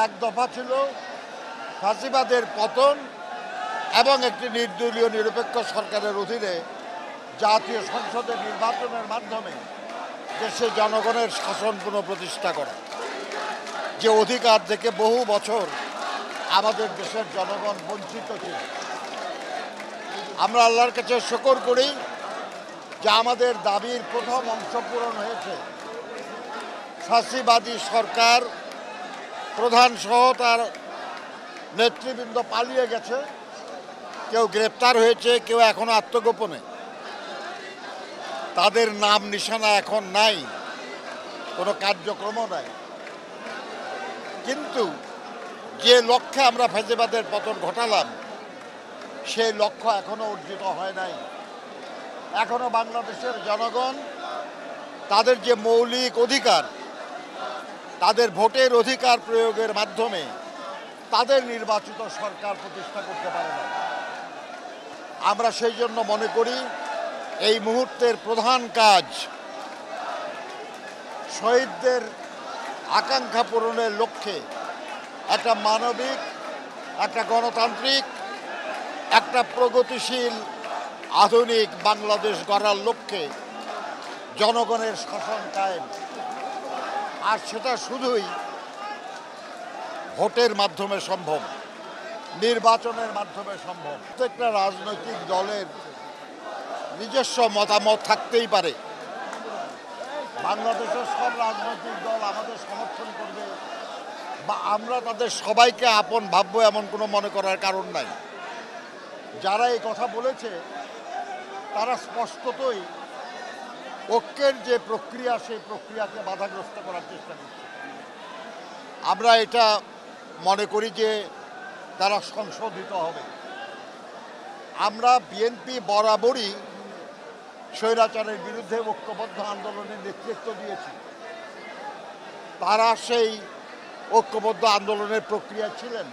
এক দফা ছিল ফাঁসিবাদের পতন এবং একটি নির্দলীয় নিরপেক্ষ সরকারের অধীনে জাতীয় সংসদের নির্বাচনের মাধ্যমে দেশে জনগণের শাসন পুনঃপ্রতিষ্ঠা করা, যে অধিকার থেকে বহু বছর আমাদের দেশের জনগণ বঞ্চিত ছিল। আমরা আল্লাহর কাছে শুকর করি যে আমাদের দাবির প্রথম অংশ পূরণ হয়েছে। ফাঁসিবাদী সরকার প্রধান সহ তার নেতৃবৃন্দ পালিয়ে গেছে, কেউ গ্রেপ্তার হয়েছে, কেউ এখনো আত্মগোপনে। তাদের নাম নিশানা এখন নাই, কোনো কার্যক্রমও নাই। কিন্তু যে লক্ষ্যে আমরা ফ্যাসিবাদের পতন ঘটালাম সেই লক্ষ্য এখনো অর্জিত হয় নাই। এখনো বাংলাদেশের জনগণ তাদের যে মৌলিক অধিকার, তাদের ভোটের অধিকার প্রয়োগের মাধ্যমে তাদের নির্বাচিত সরকার প্রতিষ্ঠা করতে পারে না। আমরা সেই জন্য মনে করি এই মুহূর্তের প্রধান কাজ শহীদদের আকাঙ্ক্ষা পূরণের লক্ষ্যে একটা মানবিক, একটা গণতান্ত্রিক, একটা প্রগতিশীল আধুনিক বাংলাদেশ গড়ার লক্ষ্যে জনগণের শাসন কায়েম। আর সেটা শুধুই ভোটের মাধ্যমে সম্ভব, নির্বাচনের মাধ্যমে সম্ভব। প্রত্যেকটা রাজনৈতিক দলের নিজস্ব মতামত থাকতেই পারে। বাংলাদেশের সব রাজনৈতিক দল আমাদের সমর্থন করবে বা আমরা তাদের সবাইকে আপন ভাববো এমন কোনো মনে করার কারণ নাই। যারা এই কথা বলেছে তারা স্পষ্টতই ঐক্যের যে প্রক্রিয়া সেই প্রক্রিয়াকে বাধাগ্রস্ত করার চেষ্টা করছে। আমরা এটা মনে করি যে তারা সংশোধিত হবে। আমরা বিএনপি বরাবরই স্বৈরাচারের বিরুদ্ধে ঐক্যবদ্ধ আন্দোলনের নেতৃত্ব দিয়েছি। তারা সেই ঐক্যবদ্ধ আন্দোলনের প্রক্রিয়া ছিলেন।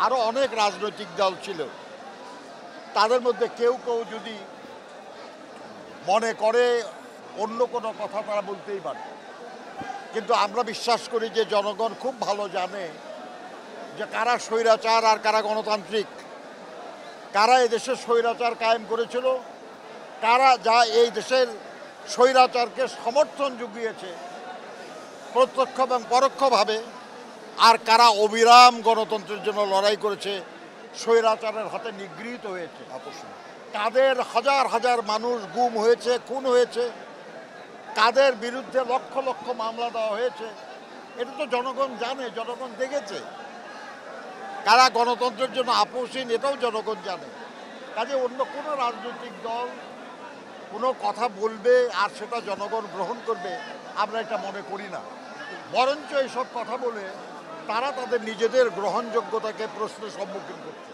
আরও অনেক রাজনৈতিক দল ছিল। তাদের মধ্যে কেউ কেউ যদি মনে করে অন্য কোনো কথা তারা বলতেই পারে, কিন্তু আমরা বিশ্বাস করি যে জনগণ খুব ভালো জানে যে কারা স্বৈরাচার আর কারা গণতান্ত্রিক, কারা এই দেশের স্বৈরাচার কায়েম করেছিল, কারা যা এই দেশের স্বৈরাচারকে সমর্থন জুগিয়েছে প্রত্যক্ষ এবং পরোক্ষভাবে, আর কারা অবিরাম গণতন্ত্রের জন্য লড়াই করেছে, স্বৈরাচারের হাতে নিগৃহীত হয়েছে। কাদের হাজার হাজার মানুষ গুম হয়েছে, খুন হয়েছে, কাদের বিরুদ্ধে লক্ষ লক্ষ মামলা দেওয়া হয়েছে, এটা তো জনগণ জানে, জনগণ দেখেছে। কারা গণতন্ত্রের জন্য আপোষহীন এটাও জনগণ জানে। কাজে অন্য কোনো রাজনৈতিক দল কোনো কথা বলবে আর সেটা জনগণ গ্রহণ করবে আমরা এটা মনে করি না। বরঞ্চ এইসব কথা বলে তারা তাদের নিজেদের গ্রহণযোগ্যতাকে প্রশ্নের সম্মুখীন করছে।